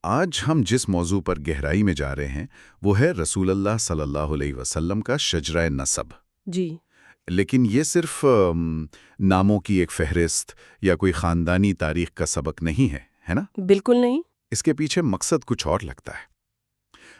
آج ہم جس موضوع پر گہرائی میں جا رہے ہیں وہ ہے رسول اللہ صلی اللہ علیہ وسلم کا شجرہ نسب۔ جی۔ لیکن یہ صرف ناموں کی ایک فہرست یا کوئی خاندانی تاریخ کا سبق نہیں ہے نا؟ بالکل نہیں۔ اس کے پیچھے مقصد کچھ اور لگتا ہے۔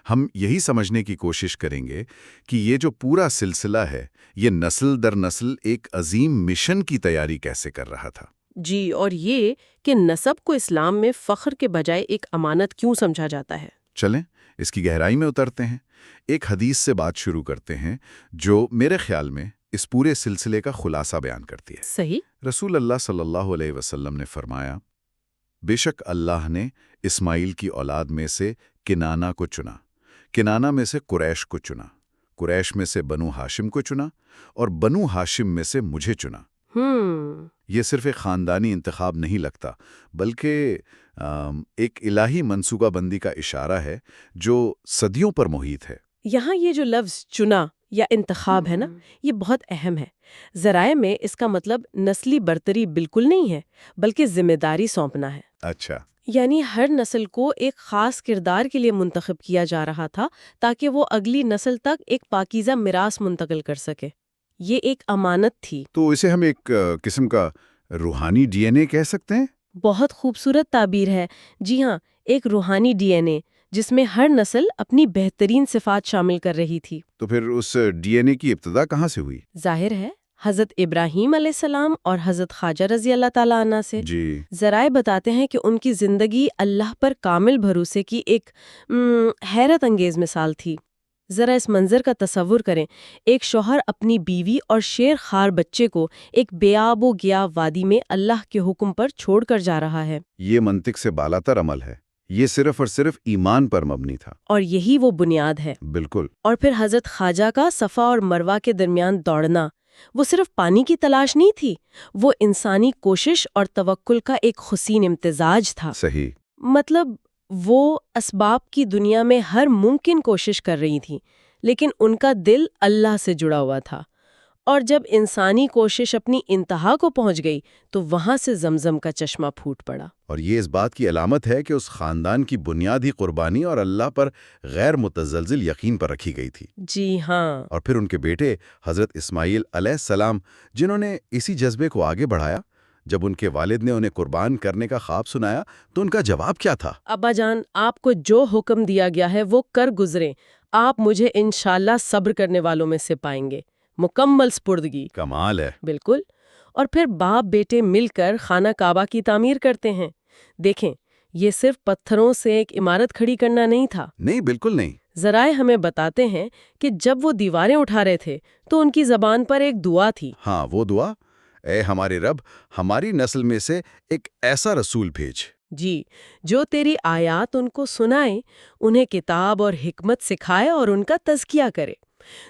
ہم یہی سمجھنے کی کوشش کریں گے کہ یہ جو پورا سلسلہ ہے یہ نسل در نسل ایک عظیم مشن کی تیاری کیسے کر رہا تھا۔ جی، اور یہ کہ نسب کو اسلام میں فخر کے بجائے ایک امانت کیوں سمجھا جاتا ہے؟ چلیں اس کی گہرائی میں اترتے ہیں۔ ایک حدیث سے بات شروع کرتے ہیں جو میرے خیال میں اس پورے سلسلے کا خلاصہ بیان کرتی ہے۔ صحیح۔ رسول اللہ صلی اللہ علیہ وسلم نے فرمایا، بے شک اللہ نے اسماعیل کی اولاد میں سے کنانہ کو چنا، کنانہ میں سے قریش کو چنا، قریش میں سے بنو ہاشم کو چنا، اور بنو ہاشم میں سے مجھے چنا۔ یہ صرف ایک خاندانی انتخاب نہیں لگتا بلکہ ایک الہی منصوبہ بندی کا اشارہ ہے جو صدیوں پر محیط ہے۔ یہاں یہ جو لفظ چنا یا انتخاب ہے نا، یہ بہت اہم ہے۔ ذرائع میں اس کا مطلب نسلی برتری بالکل نہیں ہے بلکہ ذمہ داری سونپنا ہے۔ اچھا۔ یعنی ہر نسل کو ایک خاص کردار کے لیے منتخب کیا جا رہا تھا تاکہ وہ اگلی نسل تک ایک پاکیزہ میراث منتقل کر سکے۔ یہ ایک امانت تھی۔ تو اسے ہم ایک قسم کا روحانی ڈی این اے کہہ سکتے ہیں؟ بہت خوبصورت تعبیر ہے۔ جی ہاں، ایک روحانی ڈی این اے جس میں ہر نسل اپنی بہترین صفات شامل کر رہی تھی۔ تو پھر اس ڈی این اے کی ابتدا کہاں سے ہوئی؟ ظاہر ہے حضرت ابراہیم علیہ السلام اور حضرت خواجہ رضی اللہ تعالیٰ عنہ سے۔ جی۔ ذرائع بتاتے ہیں کہ ان کی زندگی اللہ پر کامل بھروسے کی ایک حیرت انگیز مثال تھی۔ ذرا اس منظر کا تصور کریں، ایک شوہر اپنی بیوی اور شیر خوار بچے کو ایک بے آب و گیا وادی میں اللہ کے حکم پر چھوڑ کر جا رہا ہے۔ یہ منطق سے بالاتر عمل ہے۔ یہ صرف اور صرف ایمان پر مبنی تھا۔ اور یہی وہ بنیاد ہے۔ بالکل۔ اور پھر حضرت خواجہ کا صفا اور مروہ کے درمیان دوڑنا، وہ صرف پانی کی تلاش نہیں تھی، وہ انسانی کوشش اور توکل کا ایک حسین امتزاج تھا۔ صحیح۔ مطلب وہ اسباب کی دنیا میں ہر ممکن کوشش کر رہی تھی لیکن ان کا دل اللہ سے جڑا ہوا تھا، اور جب انسانی کوشش اپنی انتہا کو پہنچ گئی تو وہاں سے زمزم کا چشمہ پھوٹ پڑا۔ اور یہ اس بات کی علامت ہے کہ اس خاندان کی بنیاد ہی قربانی اور اللہ پر غیر متزلزل یقین پر رکھی گئی تھی۔ جی ہاں۔ اور پھر ان کے بیٹے حضرت اسماعیل علیہ السلام جنہوں نے اسی جذبے کو آگے بڑھایا۔ جب ان کے والد نے انہیں قربان کرنے کا خواب سنایا تو ان کا جواب کیا تھا؟ ابا جان، آپ کو جو حکم دیا گیا ہے وہ کر گزریں، آپ مجھے انشاءاللہ صبر کرنے والوں میں سے پائیں گے۔ مکمل سپردگی۔ کمال ہے۔ بالکل۔ اور پھر باپ بیٹے مل کر خانہ کعبہ کی تعمیر کرتے ہیں۔ دیکھیں، یہ صرف پتھروں سے ایک عمارت کھڑی کرنا نہیں تھا۔ نہیں، بالکل نہیں۔ ذرائع ہمیں بتاتے ہیں کہ جب وہ دیواریں اٹھا رہے تھے تو ان کی زبان پر ایک دعا تھی۔ ہاں، وہ دعا، اے ہمارے رب، ہماری نسل میں سے ایک ایسا رسول بھیج۔ جی، جو تیری آیات ان کو سنائے، انہیں کتاب اور حکمت سکھائے اور ان کا تزکیہ کرے۔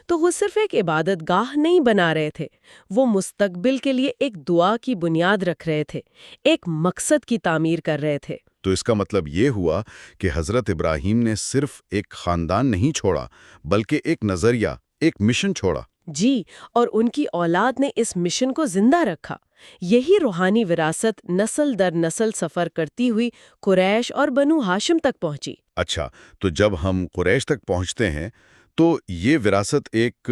تو وہ صرف ایک عبادت گاہ نہیں بنا رہے تھے، وہ مستقبل کے لیے ایک دعا کی بنیاد رکھ رہے تھے، ایک مقصد کی تعمیر کر رہے تھے۔ تو اس کا مطلب یہ ہوا کہ حضرت ابراہیم نے صرف ایک خاندان نہیں چھوڑا بلکہ ایک نظریہ، ایک مشن چھوڑا۔ جی، اور ان کی اولاد نے اس مشن کو زندہ رکھا۔ یہی روحانی وراثت نسل در نسل سفر کرتی ہوئی قریش اور بنو ہاشم تک پہنچی۔ اچھا، تو جب ہم قریش تک پہنچتے ہیں تو یہ وراثت ایک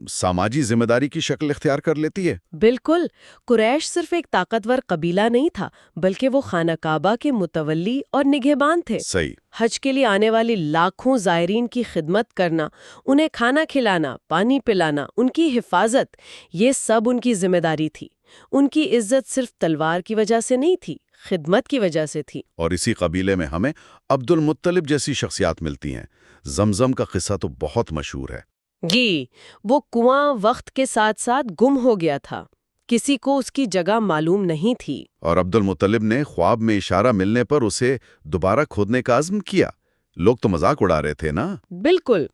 سماجی ذمہ داری کی شکل اختیار کر لیتی ہے۔ بالکل، قریش صرف ایک طاقتور قبیلہ نہیں تھا بلکہ وہ خانہ کعبہ کے متولی اور نگہبان تھے۔ صحیح۔ حج کے لیے آنے والی لاکھوں زائرین کی خدمت کرنا، انہیں کھانا کھلانا، پانی پلانا، ان کی حفاظت، یہ سب ان کی ذمہ داری تھی۔ ان کی عزت صرف تلوار کی وجہ سے نہیں تھی، خدمت کی وجہ سے تھی۔ اور اسی قبیلے میں ہمیں عبد المطلب جیسی شخصیات ملتی ہیں۔ زمزم کا قصہ تو بہت مشہور ہے۔ جی، وہ کنواں وقت کے ساتھ ساتھ گم ہو گیا تھا، کسی کو اس کی جگہ معلوم نہیں تھی۔ اور عبد المطلب نے خواب میں اشارہ ملنے پر اسے دوبارہ کھودنے کا عزم کیا۔ لوگ تو مذاق اڑا رہے تھے نا؟ بالکل۔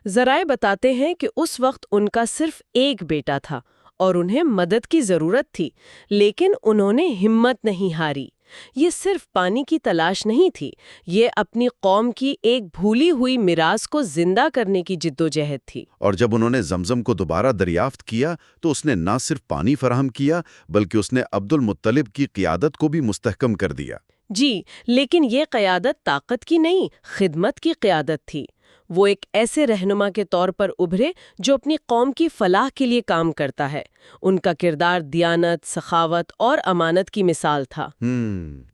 ذرائع بتاتے ہیں کہ اس وقت ان کا صرف ایک بیٹا تھا اور انہیں مدد کی ضرورت تھی، لیکن انہوں نے ہمت نہیں ہاری۔ یہ صرف پانی کی تلاش نہیں تھی، یہ اپنی قوم کی ایک بھولی ہوئی میراث کو زندہ کرنے کی جدوجہد تھی۔ اور جب انہوں نے زمزم کو دوبارہ دریافت کیا تو اس نے نہ صرف پانی فراہم کیا بلکہ اس نے عبد المطلب کی قیادت کو بھی مستحکم کر دیا۔ جی، لیکن یہ قیادت طاقت کی نہیں، خدمت کی قیادت تھی۔ وہ ایک ایسے رہنما کے طور پر ابھرے جو اپنی قوم کی فلاح کے لیے کام کرتا ہے۔ ان کا کردار دیانت، سخاوت اور امانت کی مثال تھا۔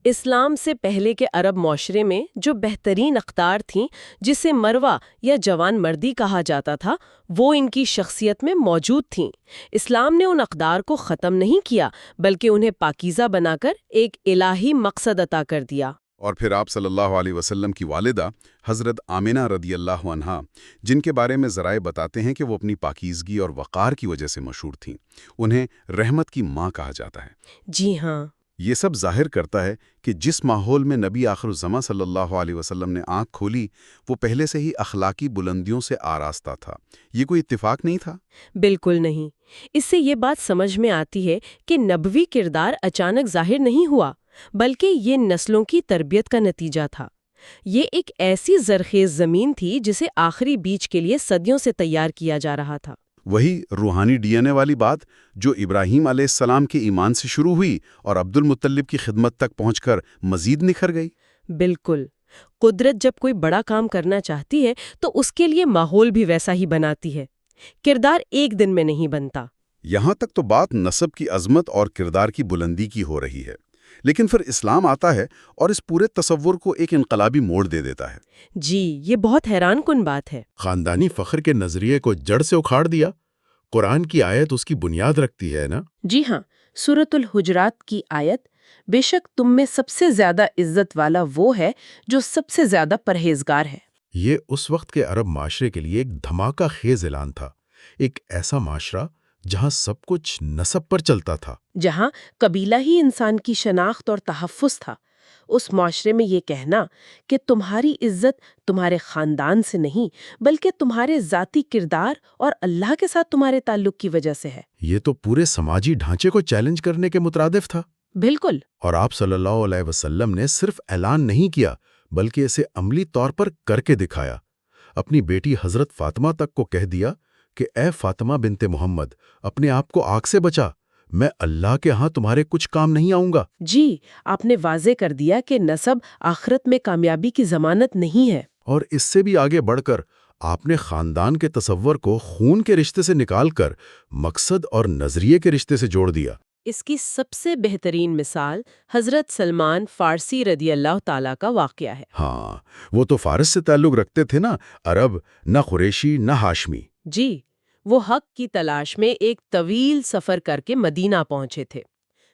اسلام سے پہلے کے عرب معاشرے میں جو بہترین اقدار تھیں، جسے مروہ یا جوان مردی کہا جاتا تھا، وہ ان کی شخصیت میں موجود تھیں۔ اسلام نے ان اقدار کو ختم نہیں کیا، بلکہ انہیں پاکیزہ بنا کر ایک الہی مقصد عطا کر دیا۔ اور پھر آپ صلی اللہ علیہ وسلم کی والدہ حضرت آمنہ رضی اللہ عنہا، جن کے بارے میں ذرائع بتاتے ہیں کہ وہ اپنی پاکیزگی اور وقار کی وجہ سے مشہور تھیں، انہیں رحمت کی ماں کہا جاتا ہے۔ جی ہاں، یہ سب ظاہر کرتا ہے کہ جس ماحول میں نبی آخر الزماں صلی اللہ علیہ وسلم نے آنکھ کھولی، وہ پہلے سے ہی اخلاقی بلندیوں سے آراستہ تھا۔ یہ کوئی اتفاق نہیں تھا؟ بالکل نہیں۔ اس سے یہ بات سمجھ میں آتی ہے کہ نبوی کردار اچانک ظاہر نہیں ہوا، بلکہ یہ نسلوں کی تربیت کا نتیجہ تھا۔ یہ ایک ایسی زرخیز زمین تھی جسے آخری بیج کے لیے صدیوں سے تیار کیا جا رہا تھا۔ وہی روحانی ڈی این اے والی بات جو ابراہیم علیہ السلام کے ایمان سے شروع ہوئی اور عبد المطلب کی خدمت تک پہنچ کر مزید نکھر گئی۔ بالکل۔ قدرت جب کوئی بڑا کام کرنا چاہتی ہے تو اس کے لیے ماحول بھی ویسا ہی بناتی ہے۔ کردار ایک دن میں نہیں بنتا۔ یہاں تک تو بات نسب کی عظمت اور کردار کی بلندی کی ہو رہی ہے، لیکن پھر اسلام آتا ہے اور اس پورے تصور کو ایک انقلابی موڑ دے دیتا ہے۔ جی، یہ بہت حیران کن بات ہے۔ خاندانی فخر کے نظریے کو جڑ سے اکھاڑ دیا۔ قرآن کی آیت اس کی بنیاد رکھتی ہے نا؟ جی ہاں، سورۃ الحجرات کی آیت، بے شک تم میں سب سے زیادہ عزت والا وہ ہے جو سب سے زیادہ پرہیزگار ہے۔ یہ اس وقت کے عرب معاشرے کے لیے ایک دھماکہ خیز اعلان تھا، ایک ایسا معاشرہ جہاں سب کچھ نسب پر چلتا تھا، جہاں قبیلہ ہی انسان کی شناخت اور تحفظ تھا۔ اس معاشرے میں یہ کہنا کہ تمہاری عزت تمہارے خاندان سے نہیں بلکہ تمہارے ذاتی کردار اور اللہ کے ساتھ تمہارے تعلق کی وجہ سے ہے، یہ تو پورے سماجی ڈھانچے کو چیلنج کرنے کے مترادف تھا۔ بالکل۔ اور آپ صلی اللہ علیہ وسلم نے صرف اعلان نہیں کیا بلکہ اسے عملی طور پر کر کے دکھایا۔ اپنی بیٹی حضرت فاطمہ تک کو کہہ دیا کہ اے فاطمہ بنت محمد، اپنے آپ کو آگ سے بچا، میں اللہ کے ہاں تمہارے کچھ کام نہیں آؤں گا۔ جی، آپ نے واضح کر دیا کہ نسب آخرت میں کامیابی کی ضمانت نہیں ہے۔ اور اس سے بھی آگے بڑھ کر آپ نے خاندان کے تصور کو خون کے رشتے سے نکال کر مقصد اور نظریے کے رشتے سے جوڑ دیا۔ اس کی سب سے بہترین مثال حضرت سلمان فارسی رضی اللہ تعالیٰ کا واقعہ ہے۔ ہاں، وہ تو فارس سے تعلق رکھتے تھے نا، عرب، نہ قریشی نہ ہاشمی۔ جی، وہ حق کی تلاش میں ایک طویل سفر کر کے مدینہ پہنچے تھے۔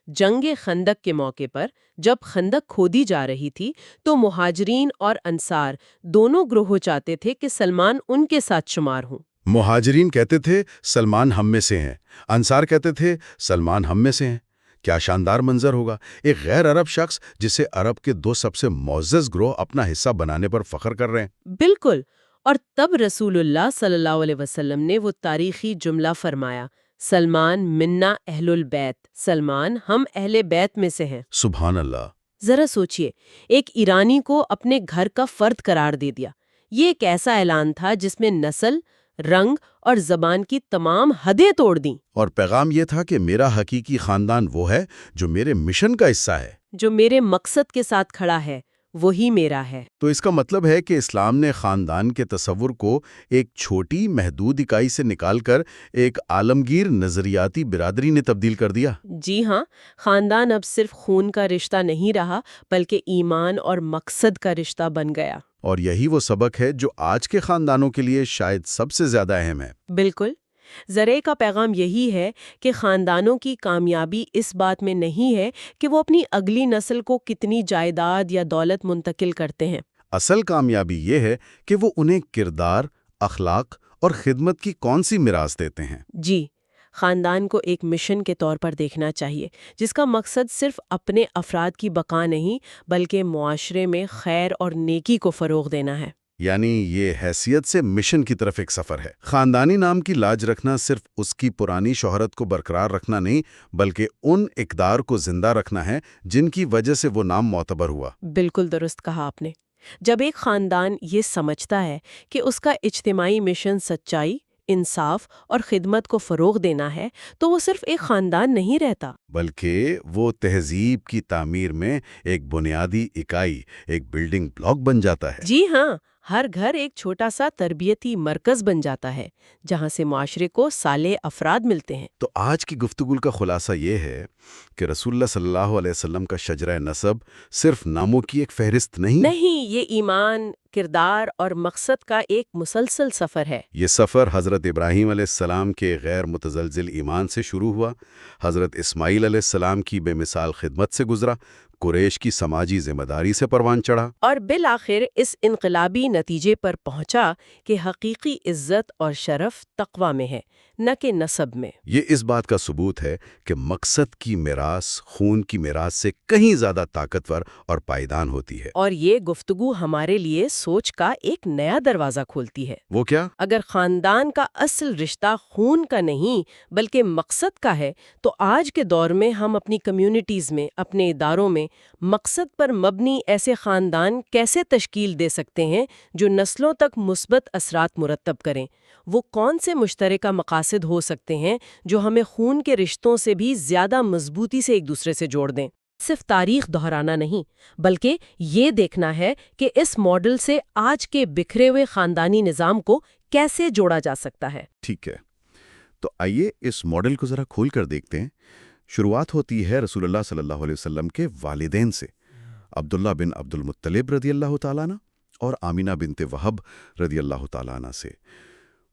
جنگ خندق کے موقع پر جب خندق کھودی جا رہی تھی تو مہاجرین اور انصار دونوں گروہ چاہتے تھے کہ سلمان ان کے ساتھ شمار ہوں۔ مہاجرین کہتے تھے سلمان ہم میں سے ہیں، انصار کہتے تھے سلمان ہم میں سے ہیں۔ کیا شاندار منظر ہوگا، ایک غیر عرب شخص جسے عرب کے دو سب سے معزز گروہ اپنا حصہ بنانے پر فخر کر رہے ہیں۔ بالکل۔ اور تب رسول اللہ صلی اللہ علیہ وسلم نے وہ تاریخی جملہ فرمایا، سلمان منا اہل البیت، سلمان ہم اہل بیت میں سے ہیں۔ سبحان اللہ۔ ذرا سوچئے، ایک ایرانی کو اپنے گھر کا فرد قرار دے دیا۔ یہ ایک ایسا اعلان تھا جس میں نسل، رنگ اور زبان کی تمام حدیں توڑ دیں۔ اور پیغام یہ تھا کہ میرا حقیقی خاندان وہ ہے جو میرے مشن کا حصہ ہے، جو میرے مقصد کے ساتھ کھڑا ہے وہی میرا ہے۔ تو اس کا مطلب ہے کہ اسلام نے خاندان کے تصور کو ایک چھوٹی محدود اکائی سے نکال کر ایک عالمگیر نظریاتی برادری نے تبدیل کر دیا۔ جی ہاں، خاندان اب صرف خون کا رشتہ نہیں رہا بلکہ ایمان اور مقصد کا رشتہ بن گیا۔ اور یہی وہ سبق ہے جو آج کے خاندانوں کے لیے شاید سب سے زیادہ اہم ہے۔ بالکل۔ ذرے کا پیغام یہی ہے کہ خاندانوں کی کامیابی اس بات میں نہیں ہے کہ وہ اپنی اگلی نسل کو کتنی جائیداد یا دولت منتقل کرتے ہیں۔ اصل کامیابی یہ ہے کہ وہ انہیں کردار، اخلاق اور خدمت کی کون سی میراث دیتے ہیں۔ جی، خاندان کو ایک مشن کے طور پر دیکھنا چاہیے جس کا مقصد صرف اپنے افراد کی بقا نہیں بلکہ معاشرے میں خیر اور نیکی کو فروغ دینا ہے۔ یعنی یہ حیثیت سے مشن کی طرف ایک سفر ہے۔ خاندانی نام کی لاج رکھنا صرف اس کی پرانی شہرت کو برقرار رکھنا نہیں بلکہ ان اقدار کو زندہ رکھنا ہے جن کی وجہ سے وہ نام معتبر ہوا۔ بالکل درست کہا آپ نے۔ جب ایک خاندان یہ سمجھتا ہے کہ اس کا اجتماعی مشن سچائی، انصاف اور خدمت کو فروغ دینا ہے تو وہ صرف ایک خاندان نہیں رہتا، بلکہ وہ تہذیب کی تعمیر میں ایک بنیادی اکائی، ایک بلڈنگ بلاک بن جاتا ہے۔ جی ہاں، ہر گھر ایک چھوٹا سا تربیتی مرکز بن جاتا ہے جہاں سے معاشرے کو صالح افراد ملتے ہیں۔ تو آج کی گفتگو کا خلاصہ یہ ہے کہ رسول اللہ صلی اللہ علیہ وسلم کا شجرہ نسب صرف ناموں کی ایک فہرست نہیں، یہ ایمان، کردار اور مقصد کا ایک مسلسل سفر ہے۔ یہ سفر حضرت ابراہیم علیہ السلام کے غیر متزلزل ایمان سے شروع ہوا، حضرت اسماعیل علیہ السلام کی بے مثال خدمت سے گزرا، قریش کی سماجی ذمہ داری سے پروان چڑھا، اور بالآخر اس انقلابی نتیجے پر پہنچا کہ حقیقی عزت اور شرف تقوی میں ہے، نہ کہ نسب میں۔ یہ اس بات کا ثبوت ہے کہ مقصد کی میراث خون کی میراث سے کہیں زیادہ طاقتور اور پائیدان ہوتی ہے۔ اور یہ گفتگو ہمارے لیے سوچ کا ایک نیا دروازہ کھولتی ہے۔ وہ کیا؟ اگر خاندان کا اصل رشتہ خون کا نہیں بلکہ مقصد کا ہے تو آج کے دور میں ہم اپنی کمیونٹیز میں، اپنے اداروں میں مقصد پر مبنی ایسے خاندان کیسے تشکیل دے سکتے ہیں جو نسلوں تک مثبت اثرات مرتب کریں؟ وہ کون سے مشترکہ مقاصد ہو سکتے ہیں جو ہمیں خون کے رشتوں سے بھی زیادہ مضبوطی سے ایک دوسرے سے جوڑ دیں؟ صرف تاریخ دہرانا نہیں بلکہ یہ دیکھنا ہے کہ اس ماڈل سے آج کے بکھرے ہوئے خاندانی نظام کو کیسے جوڑا جا سکتا ہے۔ ٹھیک ہے، تو آئیے اس ماڈل کو ذرا کھول کر دیکھتے ہیں۔ شروعات ہوتی ہے رسول اللہ صلی اللہ علیہ وسلم کے والدین سے، عبداللہ بن عبد المطلب رضی اللہ تعالیٰ عنہ اور آمینہ بنت وہب رضی اللہ تعالیٰ عنہ سے۔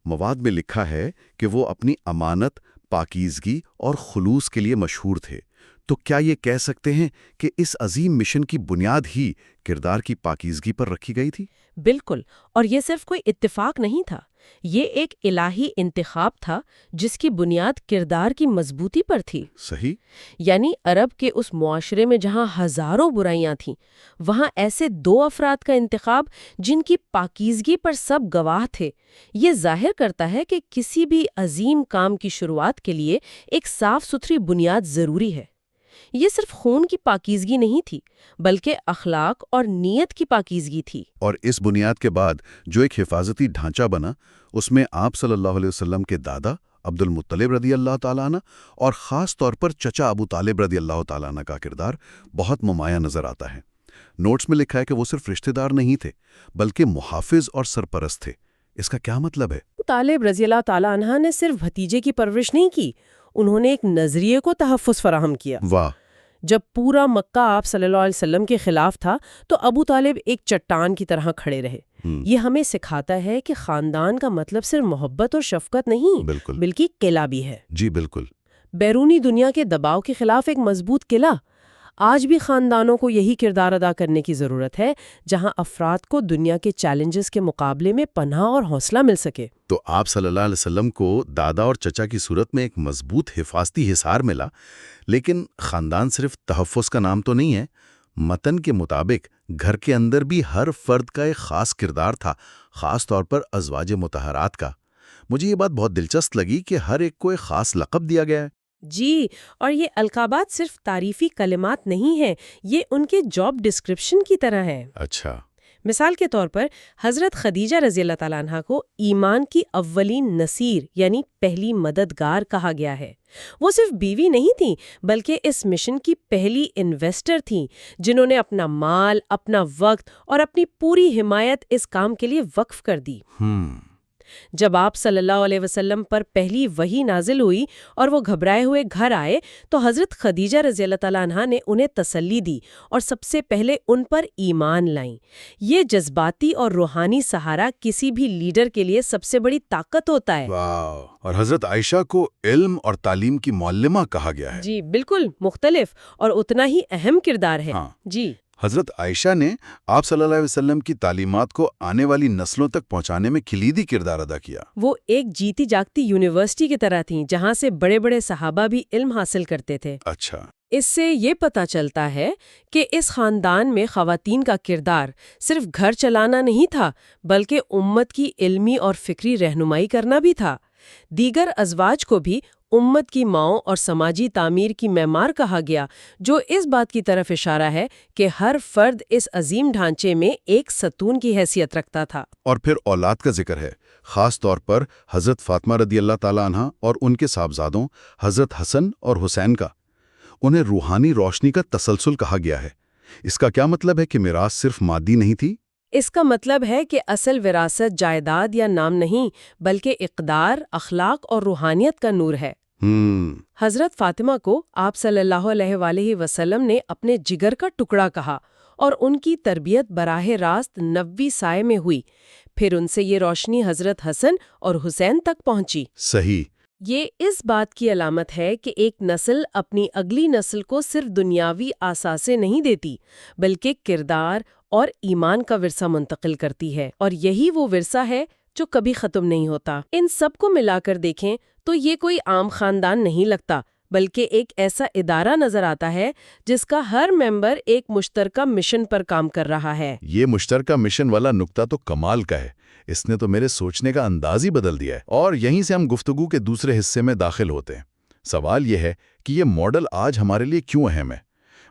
مواد میں لکھا ہے کہ وہ اپنی امانت، پاکیزگی اور خلوص کے لیے مشہور تھے۔ تو کیا یہ کہہ سکتے ہیں کہ اس عظیم مشن کی بنیاد ہی کردار کی پاکیزگی پر رکھی گئی تھی؟ بالکل، اور یہ صرف کوئی اتفاق نہیں تھا، یہ ایک الہی انتخاب تھا جس کی بنیاد کردار کی مضبوطی پر تھی۔ صحیح۔ یعنی عرب کے اس معاشرے میں جہاں ہزاروں برائیاں تھیں، وہاں ایسے دو افراد کا انتخاب جن کی پاکیزگی پر سب گواہ تھے، یہ ظاہر کرتا ہے کہ کسی بھی عظیم کام کی شروعات کے لیے ایک صاف ستھری بنیاد ضروری ہے۔ یہ صرف خون کی پاکیزگی نہیں تھی بلکہ اخلاق اور نیت کی پاکیزگی تھی۔ اور اس بنیاد کے بعد جو ایک حفاظتی ڈھانچہ بنا، اس میں آپ صلی اللہ علیہ وسلم کے دادا عبد المطلب رضی اللہ تعالیٰ عنہ اور خاص طور پر چچا ابو طالب رضی اللہ تعالیٰ عنہ کا کردار بہت نمایاں نظر آتا ہے۔ نوٹس میں لکھا ہے کہ وہ صرف رشتہ دار نہیں تھے بلکہ محافظ اور سرپرست تھے۔ اس کا کیا مطلب ہے؟ طالب رضی اللہ تعالیٰ عنہ نے صرف بھتیجے کی پرورش نہیں کی، انہوں نے ایک نظریے کو تحفظ فراہم کیا۔ واہ! جب پورا مکہ آپ صلی اللہ علیہ وسلم کے خلاف تھا تو ابو طالب ایک چٹان کی طرح کھڑے رہے۔ یہ ہمیں سکھاتا ہے کہ خاندان کا مطلب صرف محبت اور شفقت نہیں بالکل، بلکہ قلعہ بھی ہے۔ جی بالکل۔ بیرونی دنیا کے دباؤ کے خلاف ایک مضبوط قلعہ۔ آج بھی خاندانوں کو یہی کردار ادا کرنے کی ضرورت ہے جہاں افراد کو دنیا کے چیلنجز کے مقابلے میں پناہ اور حوصلہ مل سکے۔ تو آپ صلی اللہ علیہ وسلم کو دادا اور چچا کی صورت میں ایک مضبوط حفاظتی حصار ملا، لیکن خاندان صرف تحفظ کا نام تو نہیں ہے۔ متن کے مطابق گھر کے اندر بھی ہر فرد کا ایک خاص کردار تھا، خاص طور پر ازواج مطہرات کا۔ مجھے یہ بات بہت دلچسپ لگی کہ ہر ایک کو ایک خاص لقب دیا گیا ہے۔ جی، اور یہ القابات صرف تعریفی کلمات نہیں ہیں، یہ ان کے جاب ڈسکرپشن کی طرح ہے۔ اچھا۔ مثال کے طور پر حضرت خدیجہ رضی اللہ تعالیٰ عنہ کو ایمان کی اولین نصیر یعنی پہلی مددگار کہا گیا ہے۔ وہ صرف بیوی نہیں تھیں بلکہ اس مشن کی پہلی انویسٹر تھیں، جنہوں نے اپنا مال، اپنا وقت اور اپنی پوری حمایت اس کام کے لیے وقف کر دی۔ جب آپ صلی اللہ علیہ وسلم پر پہلی وحی نازل ہوئی اور وہ گھبرائے ہوئے گھر آئے تو حضرت خدیجہ رضی اللہ تعالیٰ عنہا نے انہیں تسلی دی اور سب سے پہلے ان پر ایمان لائیں۔ یہ جذباتی اور روحانی سہارا کسی بھی لیڈر کے لیے سب سے بڑی طاقت ہوتا ہے۔ واو! اور حضرت عائشہ کو علم اور تعلیم کی معلمہ کہا گیا ہے۔ جی بالکل، مختلف اور اتنا ہی اہم کردار ہے۔ جی، حضرت عائشہ نے آپ صلی اللہ علیہ وسلم کی تعلیمات کو آنے والی نسلوں تک پہنچانے میں کلیدی کردار ادا کیا۔ وہ ایک جیتی جاگتی یونیورسٹی کی طرح تھیں جہاں سے بڑے بڑے صحابہ بھی علم حاصل کرتے تھے۔ اچھا۔ اس سے یہ پتہ چلتا ہے کہ اس خاندان میں خواتین کا کردار صرف گھر چلانا نہیں تھا بلکہ امت کی علمی اور فکری رہنمائی کرنا بھی تھا۔ دیگر ازواج کو بھی امت کی ماؤں اور سماجی تعمیر کی معمار کہا گیا، جو اس بات کی طرف اشارہ ہے کہ ہر فرد اس عظیم ڈھانچے میں ایک ستون کی حیثیت رکھتا تھا۔ اور پھر اولاد کا ذکر ہے، خاص طور پر حضرت فاطمہ رضی اللہ تعالیٰ عنہ اور ان کے صاحبزادوں حضرت حسن اور حسین کا۔ انہیں روحانی روشنی کا تسلسل کہا گیا ہے۔ اس کا کیا مطلب ہے کہ میراث صرف مادی نہیں تھی؟ اس کا مطلب ہے کہ اصل وراثت جائیداد یا نام نہیں، بلکہ اقدار، اخلاق اور روحانیت کا نور ہے۔ حضرت فاطمہ کو آپ صلی اللہ علیہ وآلہ وسلم نے اپنے جگر کا ٹکڑا کہا، اور ان کی تربیت براہ راست نبوی سائے میں ہوئی۔ پھر ان سے یہ روشنی حضرت حسن اور حسین تک پہنچی۔ صحیح۔ یہ اس بات کی علامت ہے کہ ایک نسل اپنی اگلی نسل کو صرف دنیاوی اثاثے نہیں دیتی، بلکہ کردار اور ایمان کا ورثہ منتقل کرتی ہے، اور یہی وہ ورثہ ہے جو کبھی ختم نہیں ہوتا۔ ان سب کو ملا کر دیکھیں تو یہ کوئی عام خاندان نہیں لگتا، بلکہ ایک ایسا ادارہ نظر آتا ہے جس کا ہر ممبر ایک مشترکہ مشن پر کام کر رہا ہے۔ یہ مشترکہ مشن والا نکتہ تو کمال کا ہے، اس نے تو میرے سوچنے کا انداز ہی بدل دیا ہے۔ اور یہیں سے ہم گفتگو کے دوسرے حصے میں داخل ہوتے ہیں۔ سوال یہ ہے کہ یہ ماڈل آج ہمارے لیے کیوں اہم ہے؟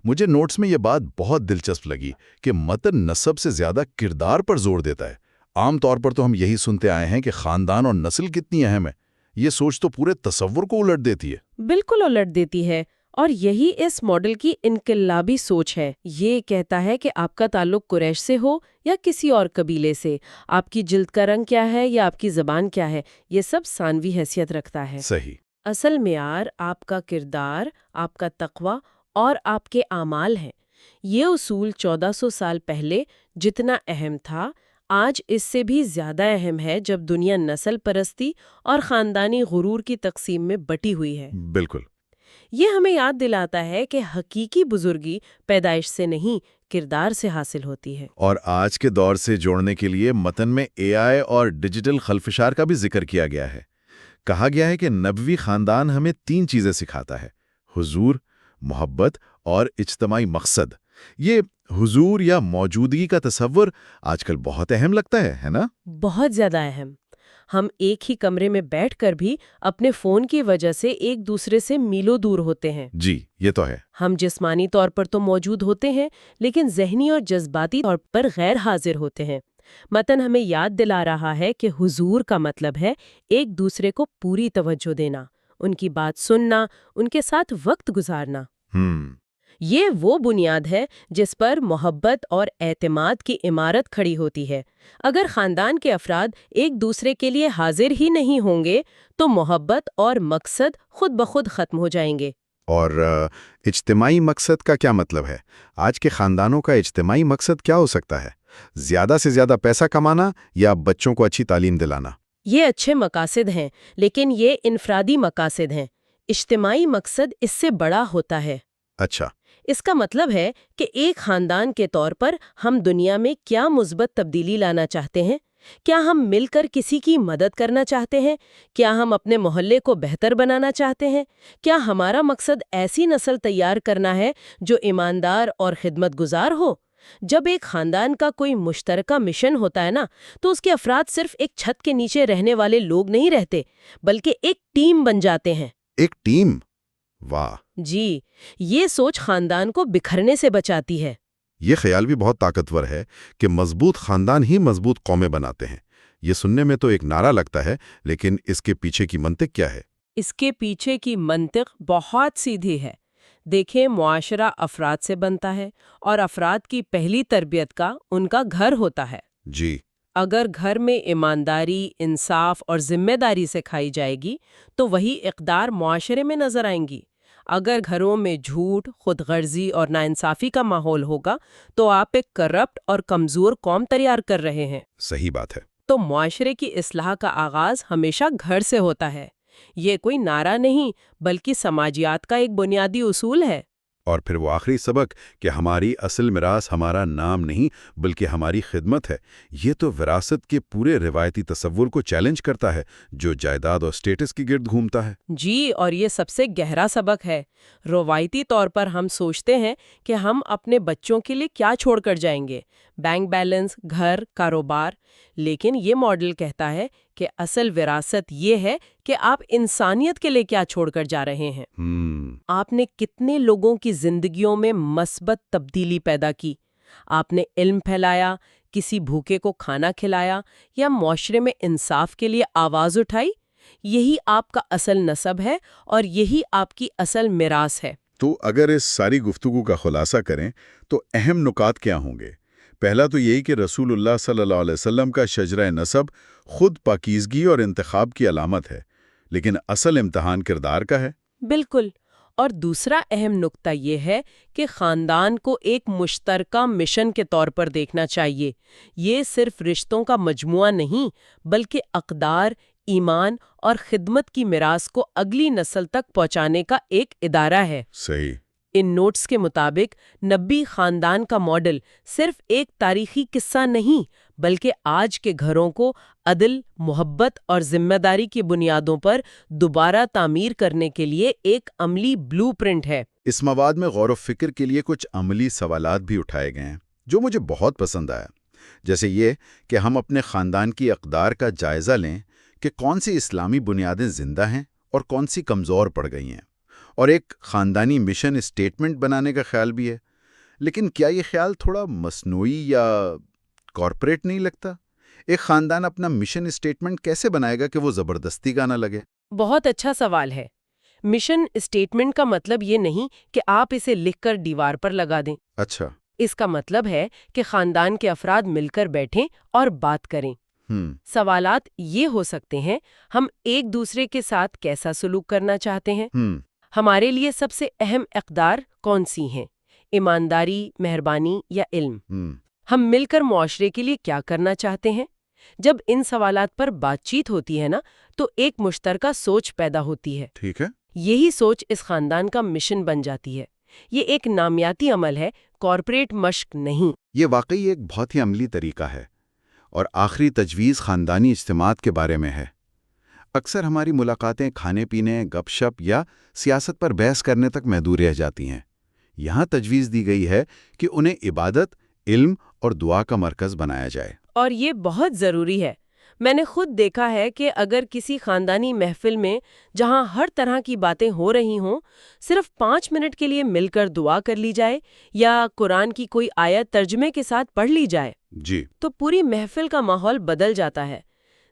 مجھے نوٹس میں یہ بات بہت دلچسپ لگی کہ متن نسب سے زیادہ کردار پر زور دیتا ہے۔ عام طور پر تو ہم یہی سنتے آئے ہیں کہ خاندان اور نسل کتنی اہم ہے۔ یہ سوچ تو پورے تصور کو الٹ دیتی ہے۔ بالکل الٹ دیتی ہے، اور یہی اس ماڈل کی انقلابی سوچ ہے۔ یہ کہتا ہے کہ آپ کا تعلق قریش سے ہو یا کسی اور قبیلے سے، آپ کی جلد کا رنگ کیا ہے یا آپ کی زبان کیا ہے، یہ سب ثانوی حیثیت رکھتا ہے۔ صحیح۔ اصل معیار آپ کا کردار، آپ کا تقوی اور آپ کے اعمال ہیں۔ یہ اصول 1400 سال پہلے جتنا اہم تھا، آج اس سے بھی زیادہ اہم ہے جب دنیا نسل پرستی اور خاندانی غرور کی تقسیم میں بٹی ہوئی ہے۔ بالکل۔ یہ ہمیں یاد دلاتا ہے کہ حقیقی بزرگی پیدائش سے نہیں، کردار سے حاصل ہوتی ہے۔ اور آج کے دور سے جوڑنے کے لیے متن میں AI اور ڈیجیٹل خلفشار کا بھی ذکر کیا گیا ہے۔ کہا گیا ہے کہ نبوی خاندان ہمیں 3 چیزیں سکھاتا ہے: حضور، محبت اور اجتماعی مقصد۔ یہ حضور یا موجودگی کا تصور آج کل بہت اہم لگتا ہے نا؟ بہت زیادہ اہم۔ ہم ایک ہی کمرے میں بیٹھ کر بھی اپنے فون کی وجہ سے ایک دوسرے سے میلوں دور ہوتے ہیں۔ جی، یہ تو ہے۔ ہم جسمانی طور پر تو موجود ہوتے ہیں، لیکن ذہنی اور جذباتی طور پر غیر حاضر ہوتے ہیں۔ متن ہمیں یاد دلا رہا ہے کہ حضور کا مطلب ہے ایک دوسرے کو پوری توجہ دینا، ان کی بات سننا، ان کے ساتھ وقت گزارنا۔ یہ وہ بنیاد ہے جس پر محبت اور اعتماد کی عمارت کھڑی ہوتی ہے۔ اگر خاندان کے افراد ایک دوسرے کے لیے حاضر ہی نہیں ہوں گے تو محبت اور مقصد خود بخود ختم ہو جائیں گے۔ اور اجتماعی مقصد کا کیا مطلب ہے؟ آج کے خاندانوں کا اجتماعی مقصد کیا ہو سکتا ہے؟ زیادہ سے زیادہ پیسہ کمانا یا بچوں کو اچھی تعلیم دلانا؟ یہ اچھے مقاصد ہیں، لیکن یہ انفرادی مقاصد ہیں۔ اجتماعی مقصد اس سے بڑا ہوتا ہے۔ اچھا۔ اس کا مطلب ہے کہ ایک خاندان کے طور پر ہم دنیا میں کیا مثبت تبدیلی لانا چاہتے ہیں؟ کیا ہم مل کر کسی کی مدد کرنا چاہتے ہیں؟ کیا ہم اپنے محلے کو بہتر بنانا چاہتے ہیں؟ کیا ہمارا مقصد ایسی نسل تیار کرنا ہے جو ایماندار اور خدمت گزار ہو؟ جب ایک خاندان کا کوئی مشترکہ مشن ہوتا ہے نا، تو اس کے افراد صرف ایک چھت کے نیچے رہنے والے لوگ نہیں رہتے، بلکہ ایک ٹیم بن جاتے ہیں۔ ایک ٹیم؟ واہ! جی، یہ سوچ خاندان کو بکھرنے سے بچاتی ہے۔ یہ خیال بھی بہت طاقتور ہے کہ مضبوط خاندان ہی مضبوط قومیں بناتے ہیں۔ یہ سننے میں تو ایک نعرہ لگتا ہے، لیکن اس کے پیچھے کی منطق کیا ہے؟ اس کے پیچھے کی منطق بہت سیدھی ہے۔ دیکھیں، معاشرہ افراد سے بنتا ہے، اور افراد کی پہلی تربیت کا ان کا گھر ہوتا ہے۔ جی۔ اگر گھر میں ایمانداری، انصاف اور ذمہ داری سکھائی جائے گی تو وہی اقدار معاشرے میں نظر آئیں گی۔ اگر گھروں میں جھوٹ، خود غرضی اور ناانصافی کا ماحول ہوگا تو آپ ایک کرپٹ اور کمزور قوم تیار کر رہے ہیں۔ صحیح بات ہے۔ تو معاشرے کی اصلاح کا آغاز ہمیشہ گھر سے ہوتا ہے۔ یہ کوئی نعرہ نہیں، بلکہ سماجیات کا ایک بنیادی اصول ہے۔ اور پھر وہ آخری سبق کہ ہماری اصل میراث ہمارا نام نہیں بلکہ ہماری خدمت ہے، یہ تو وراثت کے پورے روایتی تصور کو چیلنج کرتا ہے جو جائیداد اور سٹیٹس کی گرد گھومتا ہے۔ جی، اور یہ سب سے گہرا سبق ہے۔ روایتی طور پر ہم سوچتے ہیں کہ ہم اپنے بچوں کے لیے کیا چھوڑ کر جائیں گے، بینک بیلنس، گھر، کاروبار۔ لیکن یہ ماڈل کہتا ہے کہ اصل وراثت یہ ہے کہ آپ انسانیت کے لیے کیا چھوڑ کر جا رہے ہیں۔ آپ نے کتنے لوگوں کی زندگیوں میں مثبت تبدیلی پیدا کی؟ آپ نے علم پھیلایا، کسی بھوکے کو کھانا کھلایا، یا معاشرے میں انصاف کے لیے آواز اٹھائی؟ یہی آپ کا اصل نسب ہے اور یہی آپ کی اصل میراث ہے۔ تو اگر اس ساری گفتگو کا خلاصہ کریں تو اہم نکات کیا ہوں گے؟ پہلا تو یہی کہ رسول اللہ صلی اللہ علیہ وسلم کا شجرہ نسب خود پاکیزگی اور انتخاب کی علامت ہے، لیکن اصل امتحان کردار کا ہے۔ بالکل۔ اور دوسرا اہم نکتہ یہ ہے کہ خاندان کو ایک مشترکہ مشن کے طور پر دیکھنا چاہیے۔ یہ صرف رشتوں کا مجموعہ نہیں، بلکہ اقدار، ایمان اور خدمت کی میراث کو اگلی نسل تک پہنچانے کا ایک ادارہ ہے۔ صحیح۔ ان نوٹس کے مطابق نبی خاندان کا ماڈل صرف ایک تاریخی قصہ نہیں، بلکہ آج کے گھروں کو عدل، محبت اور ذمہ داری کی بنیادوں پر دوبارہ تعمیر کرنے کے لیے ایک عملی بلو پرنٹ ہے۔ اس مواد میں غور و فکر کے لیے کچھ عملی سوالات بھی اٹھائے گئے ہیں جو مجھے بہت پسند آیا، جیسے یہ کہ ہم اپنے خاندان کی اقدار کا جائزہ لیں کہ کون سی اسلامی بنیادیں زندہ ہیں اور کون سی کمزور پڑ گئی ہیں، اور ایک خاندانی مشن اسٹیٹمنٹ بنانے کا خیال بھی ہے۔ لیکن کیا یہ خیال تھوڑا مصنوعی یا کارپوریٹ نہیں لگتا؟ ایک خاندان اپنا مشن اسٹیٹمنٹ کیسے بنائے گا کہ وہ زبردستی کا نہ لگے؟ بہت اچھا سوال ہے۔ مشن اسٹیٹمنٹ کا مطلب یہ نہیں کہ آپ اسے لکھ کر دیوار پر لگا دیں۔ اچھا۔ اس کا مطلب ہے کہ خاندان کے افراد مل کر بیٹھیں اور بات کریں۔ سوالات یہ ہو سکتے ہیں: ہم ایک دوسرے کے ساتھ کیسا سلوک کرنا چاہتے ہیں؟ ہمارے لیے سب سے اہم اقدار کون سی ہیں؟ ایمانداری، مہربانی یا علم؟ ہم مل کر معاشرے کے لیے کیا کرنا چاہتے ہیں؟ جب ان سوالات پر بات چیت ہوتی ہے نا، تو ایک مشترکہ سوچ پیدا ہوتی ہے۔ ٹھیک ہے۔ یہی سوچ اس خاندان کا مشن بن جاتی ہے۔ یہ ایک نامیاتی عمل ہے، کارپوریٹ مشق نہیں۔ یہ واقعی ایک بہت ہی عملی طریقہ ہے۔ اور آخری تجویز خاندانی اجتماعات کے بارے میں ہے۔ اکثر ہماری ملاقاتیں کھانے پینے، گپ شپ یا سیاست پر بحث کرنے تک محدود رہ جاتی ہیں۔ یہاں تجویز دی گئی ہے کہ انہیں عبادت، علم اور دعا کا مرکز بنایا جائے۔ اور یہ بہت ضروری ہے۔ میں نے خود دیکھا ہے کہ اگر کسی خاندانی محفل میں، جہاں ہر طرح کی باتیں ہو رہی ہوں، صرف 5 منٹ کے لیے مل کر دعا کر لی جائے یا قرآن کی کوئی آیت ترجمے کے ساتھ پڑھ لی جائے، تو پوری محفل کا ماحول بدل جاتا ہے۔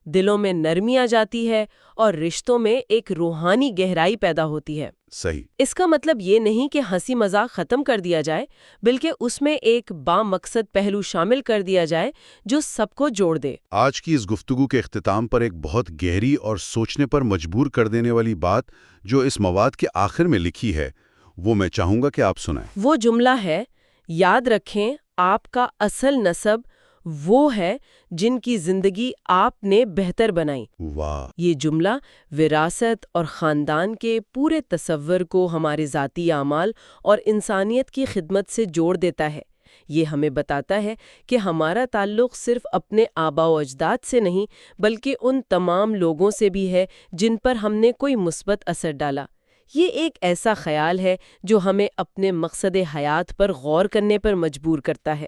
دلوں میں نرمی آ جاتی ہے اور رشتوں میں ایک روحانی گہرائی پیدا ہوتی ہے۔ صحیح۔ اس کا مطلب یہ نہیں کہ ہنسی مذاق ختم کر دیا جائے، بلکہ اس میں ایک بامقصد پہلو شامل کر دیا جائے جو سب کو جوڑ دے۔ آج کی اس گفتگو کے اختتام پر ایک بہت گہری اور سوچنے پر مجبور کر دینے والی بات جو اس مواد کے آخر میں لکھی ہے، وہ میں چاہوں گا کہ آپ سنائیں۔ وہ جملہ ہے: یاد رکھیں، آپ کا اصل نسب وہ ہے جن کی زندگی آپ نے بہتر بنائی۔ واہ! یہ جملہ وراثت اور خاندان کے پورے تصور کو ہمارے ذاتی اعمال اور انسانیت کی خدمت سے جوڑ دیتا ہے۔ یہ ہمیں بتاتا ہے کہ ہمارا تعلق صرف اپنے آباء و اجداد سے نہیں، بلکہ ان تمام لوگوں سے بھی ہے جن پر ہم نے کوئی مثبت اثر ڈالا۔ یہ ایک ایسا خیال ہے جو ہمیں اپنے مقصد حیات پر غور کرنے پر مجبور کرتا ہے۔